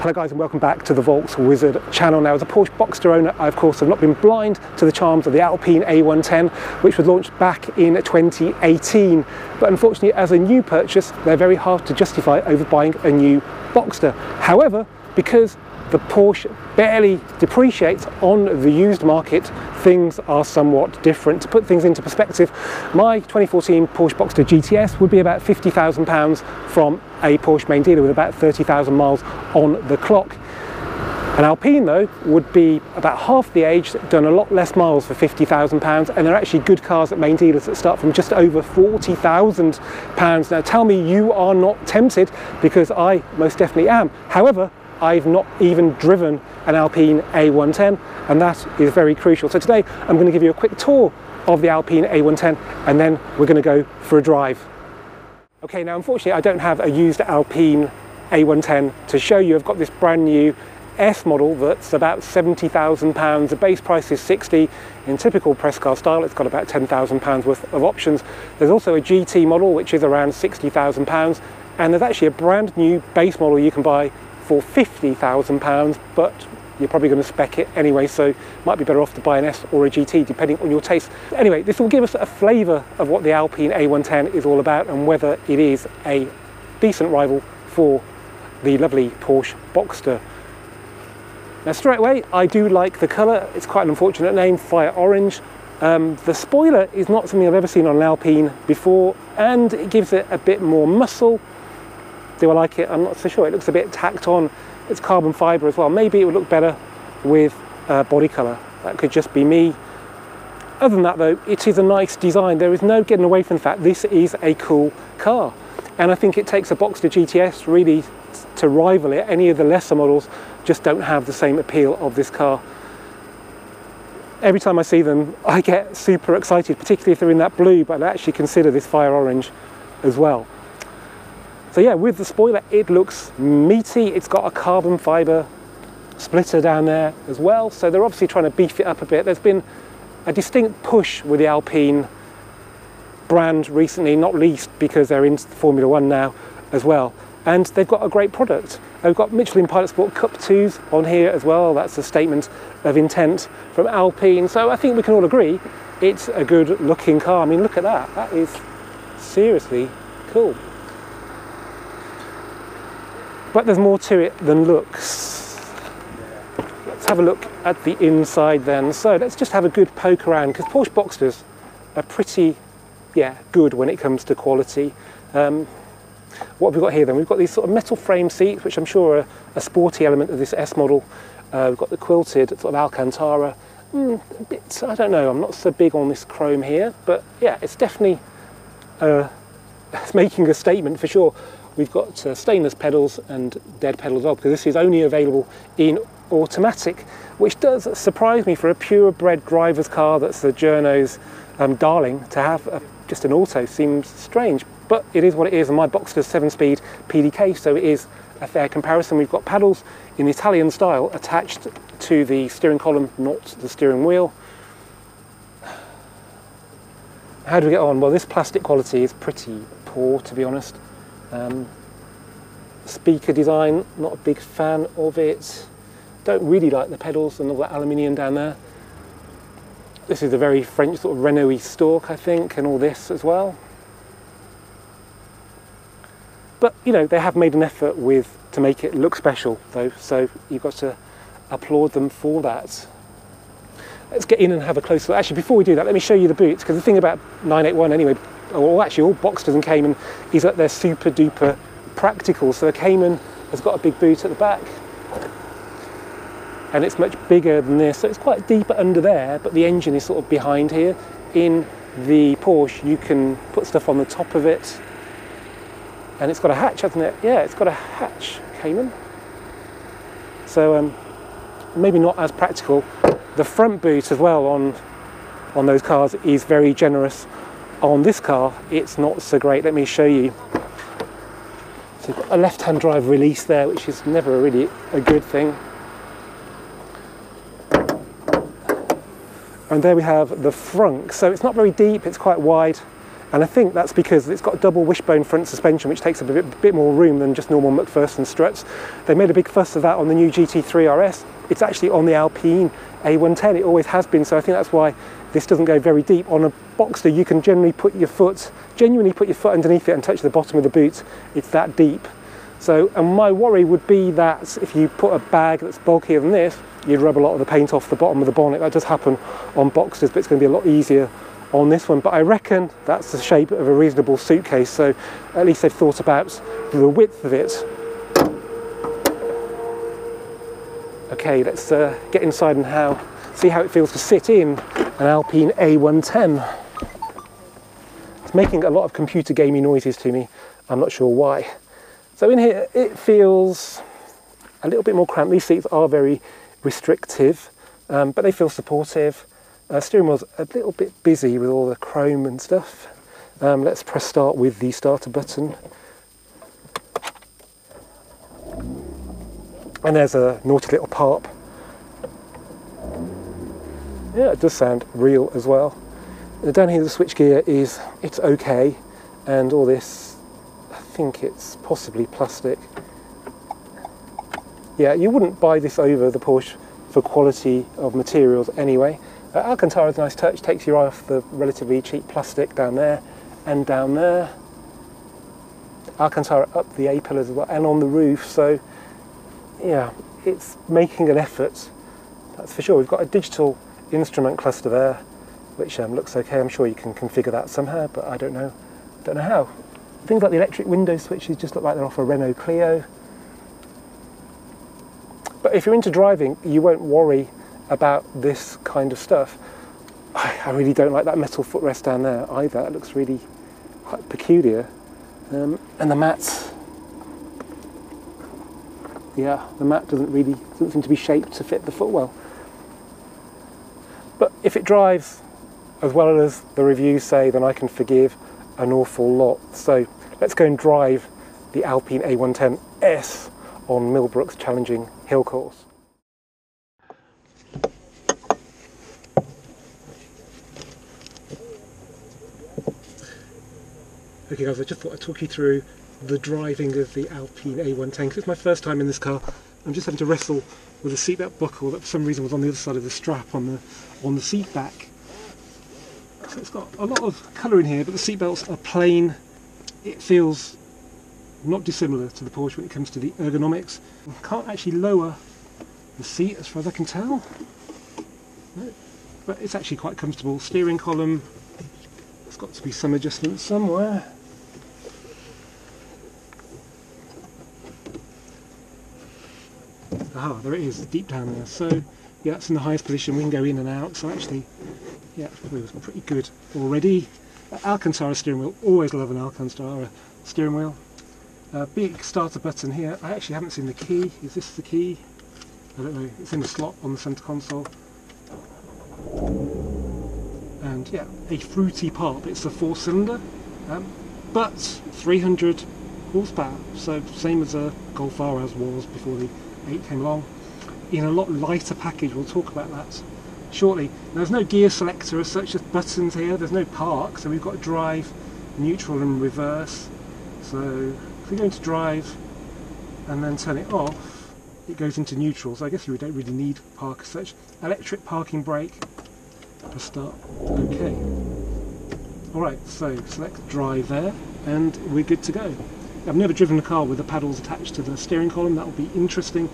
Hello guys and welcome back to the Volks Wizard channel. Now as a Porsche Boxster owner, I of course have not been blind to the charms of the Alpine A110, which was launched back in 2018. But unfortunately as a new purchase, they're very hard to justify over buying a new Boxster. However, because the Porsche barely depreciates on the used market, things are somewhat different. To put things into perspective, my 2014 Porsche Boxster GTS would be about £50,000 from a Porsche main dealer with about 30,000 miles on the clock. An Alpine though would be about half the age, done a lot less miles for £50,000, and they're actually good cars at main dealers that start from just over £40,000. Now tell me you are not tempted, because I most definitely am. However, I've not even driven an Alpine A110, and that is very crucial. So today I'm going to give you a quick tour of the Alpine A110, and then we're going to go for a drive. Okay, now unfortunately I don't have a used Alpine A110 to show you. I've got this brand new S model that's about £70,000. The base price is 60. In typical press car style, it's got about £10,000 worth of options. There's also a GT model which is around £60,000, and there's actually a brand new base model you can buy for £50,000, but you're probably going to spec it anyway, so might be better off to buy an S or a GT depending on your taste. Anyway, this will give us a flavour of what the Alpine A110 is all about and whether it is a decent rival for the lovely Porsche Boxster. Now straight away, I do like the colour. It's quite an unfortunate name, fire orange. The spoiler is not something I've ever seen on an Alpine before, and it gives it a bit more muscle. Do I like it? I'm not so sure. It looks a bit tacked on. It's carbon fibre as well. Maybe it would look better with body colour. That could just be me. Other than that though, it is a nice design. There is no getting away from the fact this is a cool car. And I think it takes a Boxster GTS really to rival it. Any of the lesser models just don't have the same appeal of this car. Every time I see them, I get super excited, particularly if they're in that blue, but I actually consider this fire orange as well. So yeah, with the spoiler, it looks meaty. It's got a carbon fibre splitter down there as well. So they're obviously trying to beef it up a bit. There's been a distinct push with the Alpine brand recently, not least because they're in Formula One now as well. And they've got a great product. They've got Michelin Pilot Sport Cup 2s on here as well. That's a statement of intent from Alpine. So I think we can all agree it's a good looking car. I mean, look at that. That is seriously cool. But there's more to it than looks. Let's have a look at the inside then. So let's just have a good poke around, because Porsche Boxsters are pretty, good when it comes to quality. What have we got here then? We've got these sort of metal frame seats, which I'm sure are a sporty element of this S model. We've got the quilted sort of Alcantara. A bit, I don't know, I'm not so big on this chrome here, but yeah, it's definitely it's making a statement for sure. We've got stainless pedals and dead pedals as well, because this is only available in automatic, which does surprise me for a purebred driver's car that's the journo's darling. To have just an auto seems strange, but it is what it is, and my Boxster's 7-speed PDK, so it is a fair comparison. We've got paddles in the Italian style attached to the steering column, not the steering wheel. How do we get on? Well, this plastic quality is pretty poor, to be honest. Speaker design, not a big fan of it. Don't really like the pedals and all that aluminium down there. This is a very French sort of Renault-y stalk, I think, and all this as well. But you know, they have made an effort to make it look special though, so you've got to applaud them for that. Let's get in and have a closer look. Actually, before we do that, let me show you the boots, because the thing about 981 anyway, or actually all Boxsters and Cayman, is that they're super duper practical. So the Cayman has got a big boot at the back, and it's much bigger than this, so it's quite deep under there, but the engine is sort of behind here. In the Porsche, you can put stuff on the top of it, and it's got a hatch, hasn't it? Yeah, it's got a hatch, Cayman. So maybe not as practical. The front boot as well on those cars is very generous. On this car, it's not so great. Let me show you. So you've got a left-hand drive release there, which is never really a good thing. And there we have the frunk. So it's not very deep, it's quite wide. And I think that's because it's got a double wishbone front suspension, which takes up a bit more room than just normal McPherson struts. They made a big fuss of that on the new GT3 RS. It's actually on the Alpine A110, it always has been, so I think that's why this doesn't go very deep. On a Boxster, you can genuinely put your foot underneath it and touch the bottom of the boot. It's that deep. So, and my worry would be that if you put a bag that's bulkier than this, you'd rub a lot of the paint off the bottom of the bonnet. That does happen on Boxsters, but it's going to be a lot easier on this one. But I reckon that's the shape of a reasonable suitcase, so at least they've thought about the width of it. Okay, let's get inside and see how it feels to sit in an Alpine A110. It's making a lot of computer gamey noises to me. I'm not sure why. So in here, it feels a little bit more cramped. These seats are very restrictive, but they feel supportive. Steering wheel's a little bit busy with all the chrome and stuff. Let's press start with the starter button. And there's a naughty little pop. Yeah, it does sound real as well. Down here the switchgear it's okay, and all this, I think it's possibly plastic. Yeah, you wouldn't buy this over the Porsche for quality of materials anyway. Alcantara's a nice touch, takes your eye off the relatively cheap plastic down there and down there. Alcantara up the A-pillars as well and on the roof, so yeah, it's making an effort, that's for sure. We've got a digital instrument cluster there, which looks okay. I'm sure you can configure that somehow, but I don't know how. Things like the electric window switches just look like they're off a Renault Clio. But if you're into driving, you won't worry about this kind of stuff. I really don't like that metal footrest down there either. It looks really quite peculiar. And the mats, yeah, the mat doesn't seem to be shaped to fit the footwell. But if it drives as well as the reviews say, then I can forgive an awful lot. So let's go and drive the Alpine A110 S on Millbrook's challenging hill course. Okay guys, I just thought I'd talk you through the driving of the Alpine A110 because it's my first time in this car. I'm just having to wrestle with a seatbelt buckle that for some reason was on the other side of the strap on the seat back. So it's got a lot of colour in here, but the seatbelts are plain. It feels not dissimilar to the Porsche when it comes to the ergonomics. Can't actually lower the seat as far as I can tell. No, but it's actually quite comfortable. Steering column, there's got to be some adjustment somewhere. Ah, there it is, deep down there. So yeah, that's in the highest position. We can go in and out. So actually, yeah, it was pretty good already. Alcantara steering wheel. Always love an Alcantara steering wheel. Big starter button here. I actually haven't seen the key. Is this the key? I don't know. It's in the slot on the centre console. And yeah, a fruity pop. It's a 4-cylinder, but 300 horsepower. So same as a Golf RS was before the 8 came along. In a lot lighter package. We'll talk about that shortly. Now, there's no gear selector as such, just buttons here. There's no park, so we've got drive, neutral and reverse. So if we go into drive and then turn it off, it goes into neutral, so I guess you don't really need park as such. Electric parking brake, press start, okay. Alright, so select drive there and we're good to go. I've never driven a car with the paddles attached to the steering column. That will be interesting.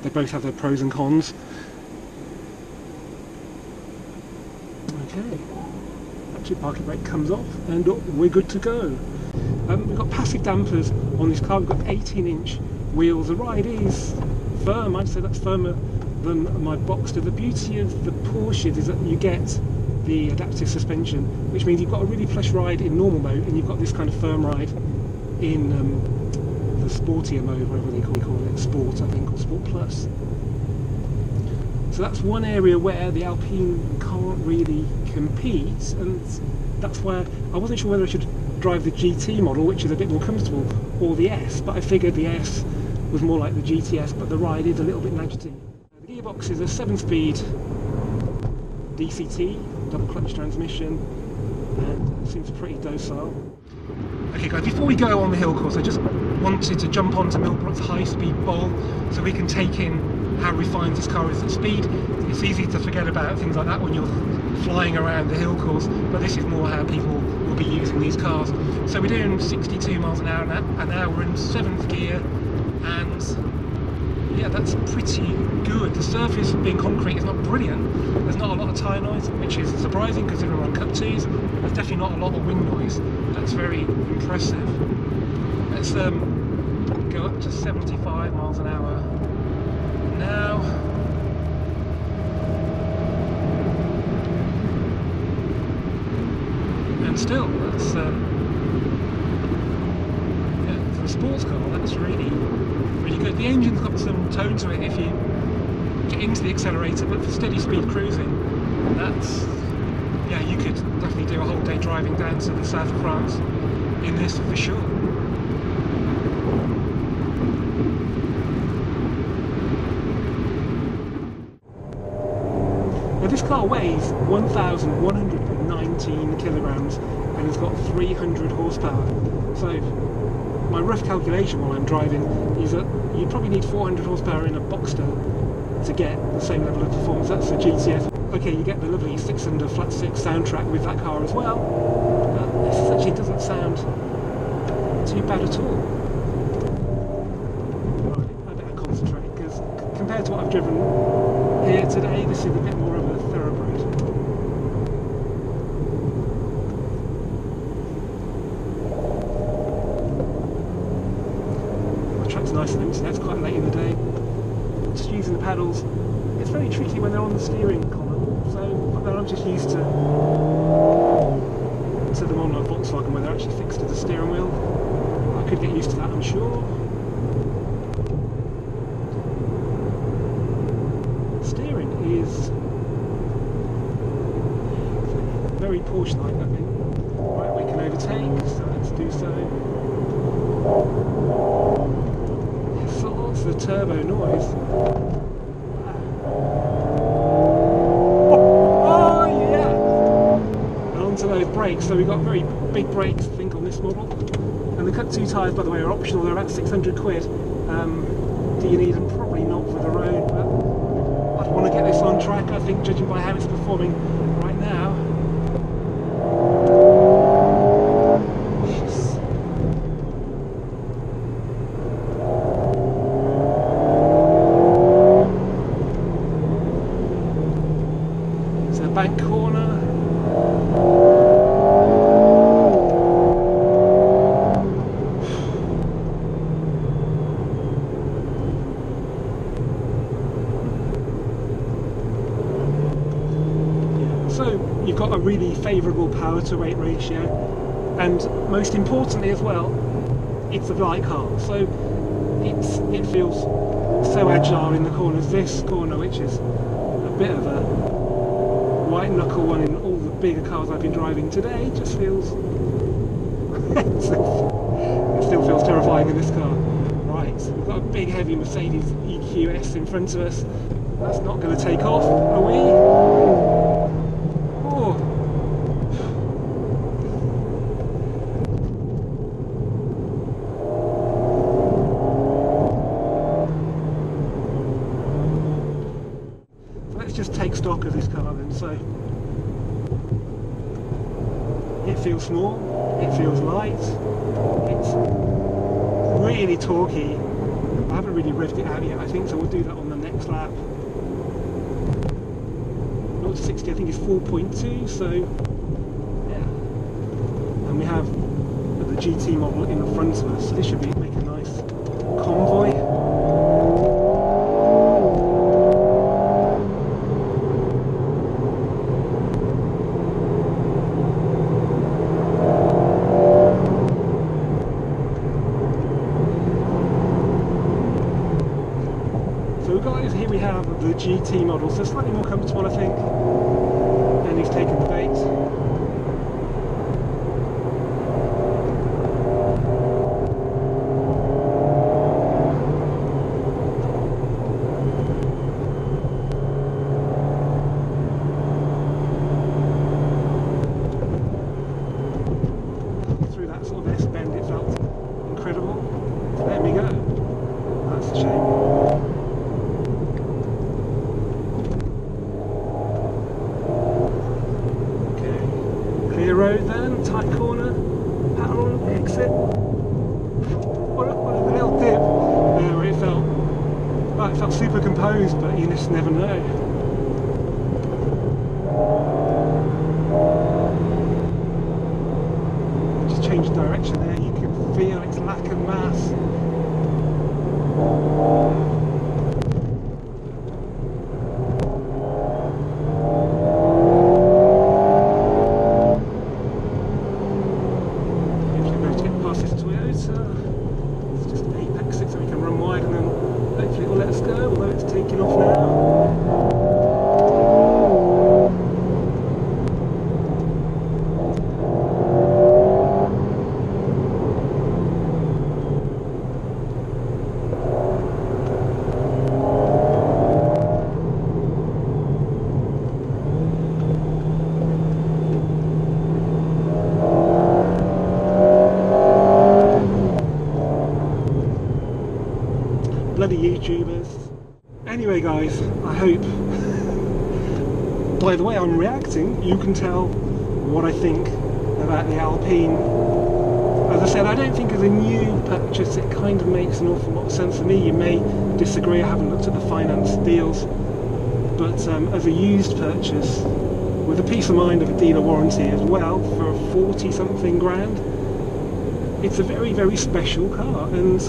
They both have their pros and cons. Okay, electric parking brake comes off and we're good to go. We've got passive dampers on this car. We've got 18-inch wheels. The ride is firm. I'd say that's firmer than my Boxster. The beauty of the Porsche is that you get the adaptive suspension, which means you've got a really plush ride in normal mode and you've got this kind of firm ride in the sportier mode, whatever they call it, Sport I think, or Sport Plus. So that's one area where the Alpine can't really compete, and that's where I wasn't sure whether I should drive the GT model, which is a bit more comfortable, or the S, but I figured the S was more like the GTS, but the ride is a little bit nagging. The gearbox is a 7-speed DCT, double clutch transmission, and Seems pretty docile. Okay guys, before we go on the hill course, I just wanted to jump onto Milbrook's high-speed bowl so we can take in how refined this car is at speed. It's easy to forget about things like that when you're flying around the hill course, but this is more how people will be using these cars. So we're doing 62 miles an hour now. We're in 7th gear, and yeah, that's pretty good. The surface being concrete is not brilliant. There's not a lot of tyre noise, which is surprising considering we're on cut 2s. There's definitely not a lot of wind noise. That's very impressive. Let's go up to 75 miles an hour now. And still, that's yeah, for a sports car, that's really good. The engine's got some tone to it if you get into the accelerator, but for steady speed cruising, that's, yeah, you could definitely do a whole day driving down to the south of France in this for sure. Now this car weighs 1,119 kilograms and it's got 300 horsepower. So my rough calculation while I'm driving is that you probably need 400 horsepower in a Boxster to get the same level of performance. That's the GTS. Okay, you get the lovely 6-cylinder flat 6 soundtrack with that car as well. This actually doesn't sound too bad at all. Right, I better concentrate because compared to what I've driven here today, this is a bit more of a thoroughbred. The track's nice and empty. That's quite late in the day. Just using the pedals. It's very tricky when they're on the steering column, so I'm just used to them on a Volkswagen where they're actually fixed to the steering wheel. I could get used to that, I'm sure. Steering is very Porsche-like, I think. Right, we can overtake, so let's do so. It's lots of turbo noise. Those brakes, so we've got very big brakes I think on this model, and the cut 2 tyres by the way are optional. They're about 600 quid. Do you need them? Probably not for the road, but I'd want to get this on track, I think, judging by how it's performing right now. It's a bank corner. So you've got a really favourable power to weight ratio, and most importantly as well, it's a light car, so it feels so agile in the corners. This corner, which is a bit of a white knuckle one in all the bigger cars I've been driving today, just feels it still feels terrifying in this car. Right, we've got a big heavy Mercedes EQS in front of us. That's not going to take off, are we? Just take stock of this car then. So it feels small, it feels light, it's really torquey. I haven't really revved it out yet, I think, so we'll do that on the next lap. 0 to 60 I think is 4.2, so yeah. And we have the GT model in front of us, so this should make a nice convoy. Here we have the GT model, so slightly more comfortable I think, and he's taken the bait. Clear road then, tight corner, power on, exit. What a little dip there where it felt, well, it felt super composed, but you just never know. Just change direction there, you can feel its lack of mass. Bloody YouTubers. Anyway guys, I hope by the way I'm reacting you can tell what I think about the Alpine. As I said, I don't think as a new purchase it kind of makes an awful lot of sense to me. You may disagree, I haven't looked at the finance deals, but as a used purchase with the peace of mind of a dealer warranty as well for 40 something grand, it's a very, very special car. And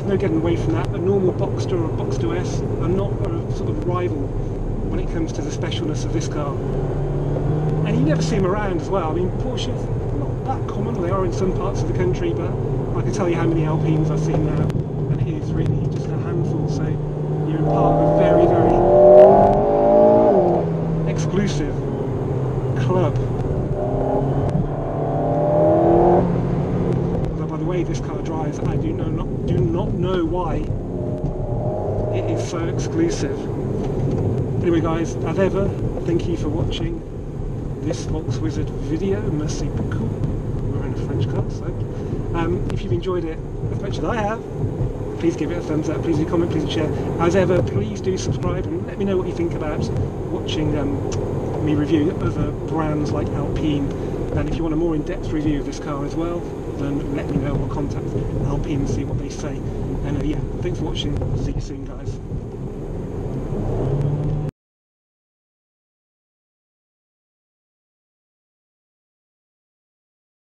no getting away from that. A normal Boxster or a Boxster S are not a sort of rival when it comes to the specialness of this car. And you never see them around as well. I mean, Porsches, not that common. They are in some parts of the country, but I can tell you how many Alpines I've seen now, and it is really just a handful. So you're part of a very, very exclusive club. This car drives, I do not know why it is so exclusive. Anyway guys, as ever, thank you for watching this Volkswizard video. Merci beaucoup. We're in a French car, so if you've enjoyed it as much as I have, please give it a thumbs up, please do comment, please share. As ever, please do subscribe and let me know what you think about watching me review other brands like Alpine. And if you want a more in-depth review of this car as well, then let me know or contact Alpine and see what they say. And yeah, thanks for watching. See you soon guys.